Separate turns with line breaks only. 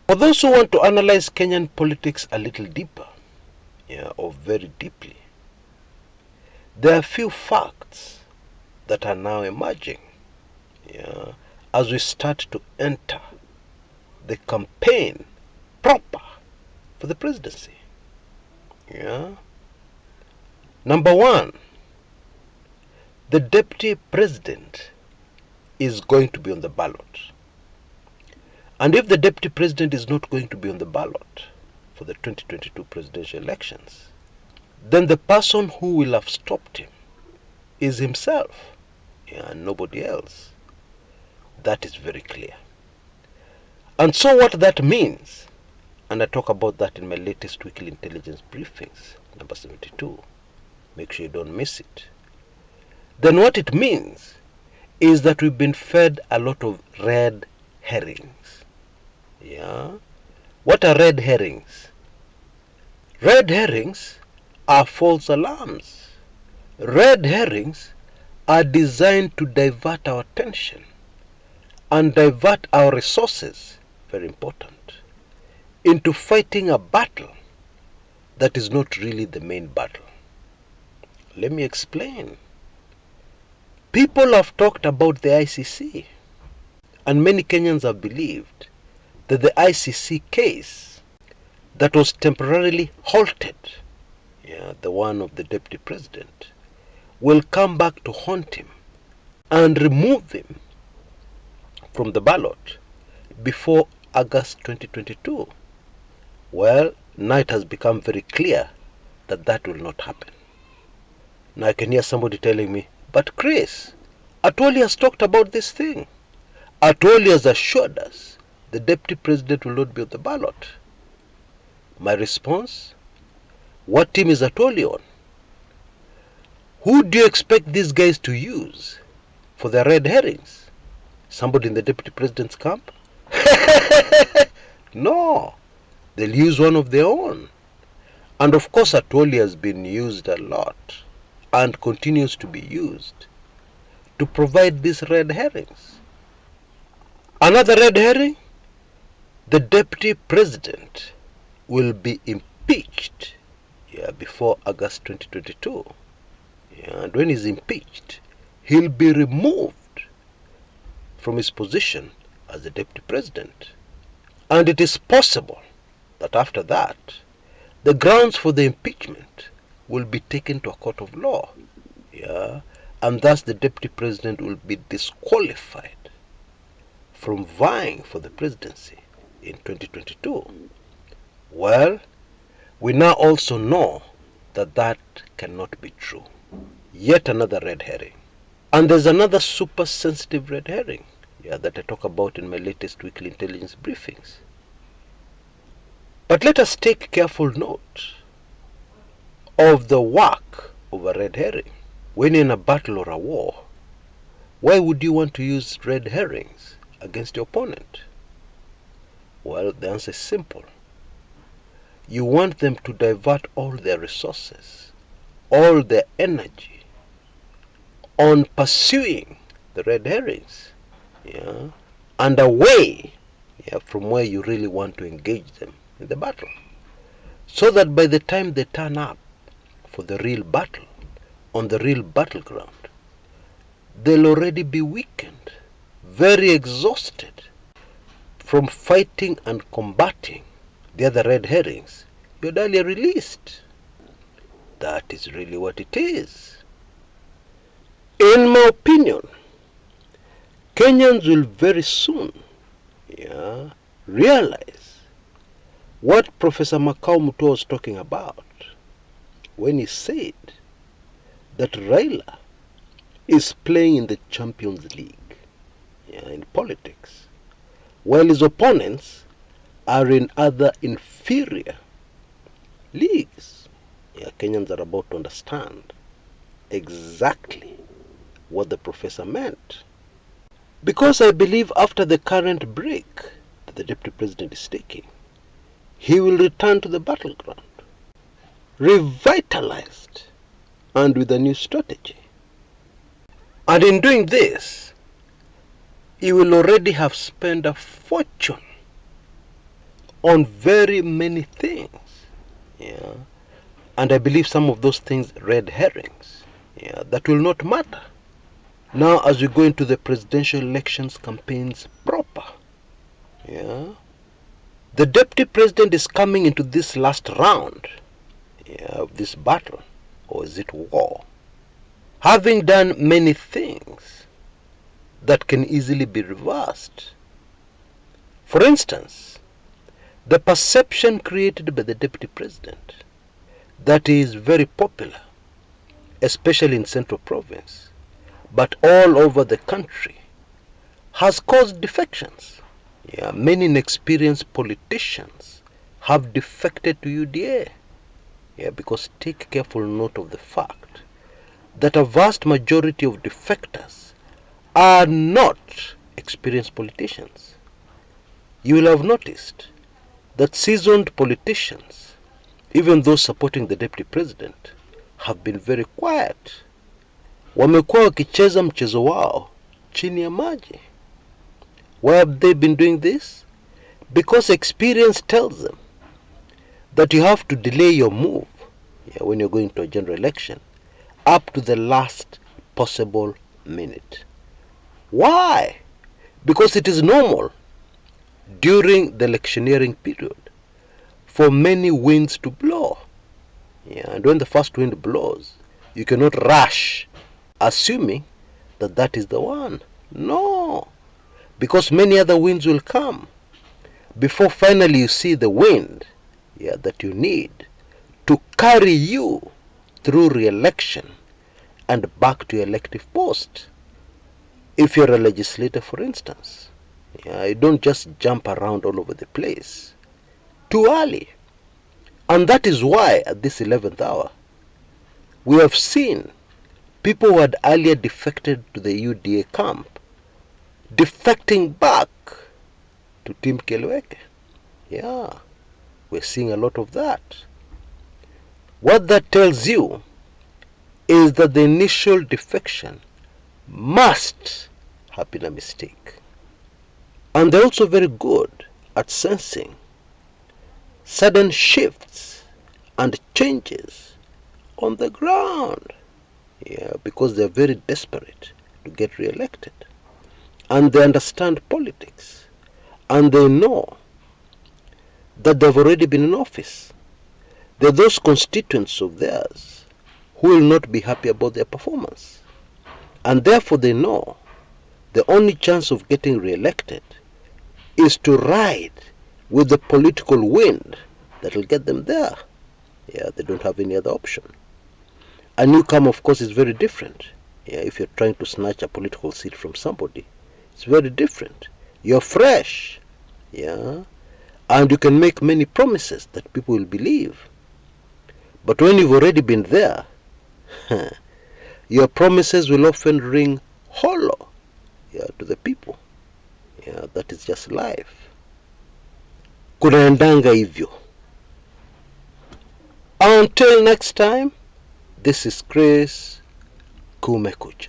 For those who want to analyze Kenyan politics a little deeper, or very deeply, there are few facts that are now emerging as we start to enter the campaign proper for the presidency. Number one, the deputy president is going to be on the ballot. And if the deputy president is not going to be on the ballot for the 2022 presidential elections, then the person who will have stopped him is himself, and nobody else. That is very clear. And so what that means, and I talk about that in my latest weekly intelligence briefings, number 72, make sure you don't miss it. Then what it means is that we've been fed a lot of red herrings. What are red herrings? Red herrings are false alarms. Red herrings are designed to divert our attention and divert our resources, very important, into fighting a battle that is not really the main battle. Let me explain. People have talked about the ICC, and many Kenyans have believed that the ICC case that was temporarily halted, the one of the deputy president, will come back to haunt him and remove him from the ballot before August 2022. Well, now it has become very clear that that will not happen. Now I can hear somebody telling me, but Chris, Atwoli has talked about this thing. Atwoli has assured us the deputy president will not be on the ballot. My response, what team is Atwoli on? Who do you expect these guys to use for their red herrings? Somebody in the deputy president's camp? No, they'll use one of their own. And of course Atwoli has been used a lot and continues to be used to provide these red herrings. Another red herring, the deputy president will be impeached before August 2022. And when he's impeached, he'll be removed from his position as the deputy president. And it is possible that after that, the grounds for the impeachment will be taken to a court of law. And thus the deputy president will be disqualified from vying for the presidency in 2022. Well, we now also know that that cannot be true. Yet another red herring. And there's another super sensitive red herring that I talk about in my latest weekly intelligence briefings. But let us take careful note of the work of a red herring. When you're in a battle or a war, why would you want to use red herrings against your opponent? Well, the answer is simple. You want them to divert all their resources, all their energy on pursuing the red herrings, and away from where you really want to engage them in the battle. So that by the time they turn up for the real battle, on the real battleground, they'll already be weakened, very exhausted from fighting and combating the other red herrings you had earlier released. That is really what it is. In my opinion, Kenyans will very soon realize what Professor Makau was talking about when he said that Raila is playing in the Champions League in politics, while his opponents are in other inferior leagues. Yeah, Kenyans are about to understand exactly what the professor meant. Because I believe after the current break that the Deputy President is taking, he will return to the battleground, revitalized and with a new strategy. And in doing this, he will already have spent a fortune on very many things. Yeah. And I believe some of those things red herrings. Yeah, that will not matter. Now as we go into the presidential elections campaigns proper, yeah, the Deputy President is coming into this last round, yeah, of this battle, or is it war, having done many things that can easily be reversed. For instance, the perception created by the Deputy President that he is very popular, especially in Central Province, but all over the country, has caused defections. Yeah, many inexperienced politicians have defected to UDA. Yeah, because take careful note of the fact that a vast majority of defectors are not experienced politicians. You will have noticed that seasoned politicians, even those supporting the Deputy President, have been very quiet. Wamekuwa wakicheza mchezo wao chini ya maji. Why have they been doing this? Because experience tells them that you have to delay your move, yeah, when you're going to a general election up to the last possible minute. Why? Because it is normal during the electioneering period for many winds to blow. Yeah, and when the first wind blows, you cannot rush assuming that that is the one. No, because many other winds will come before finally you see the wind, yeah, that you need to carry you through re-election and back to your elective post. If you're a legislator, for instance, yeah, you don't just jump around all over the place too early. And that is why at this 11th hour, we have seen people who had earlier defected to the UDA camp defecting back to Team Kieleweke. Yeah, we're seeing a lot of that. What that tells you is that the initial defection must have been a mistake. And they're also very good at sensing sudden shifts and changes on the ground. Yeah, because they're very desperate to get re-elected. And they understand politics. And they know that they've already been in office. There are those constituents of theirs who will not be happy about their performance. And therefore they know the only chance of getting re-elected is to ride with the political wind that will get them there. Yeah, they don't have any other option. A newcomer, of course, is very different. Yeah, if you're trying to snatch a political seat from somebody, it's very different. You're fresh. Yeah, and you can make many promises that people will believe. But when you've already been there, your promises will often ring hollow, yeah, to the people. Yeah, that is just life. Kunaendanga hivyo. Until next time, this is Chris Kumekucha.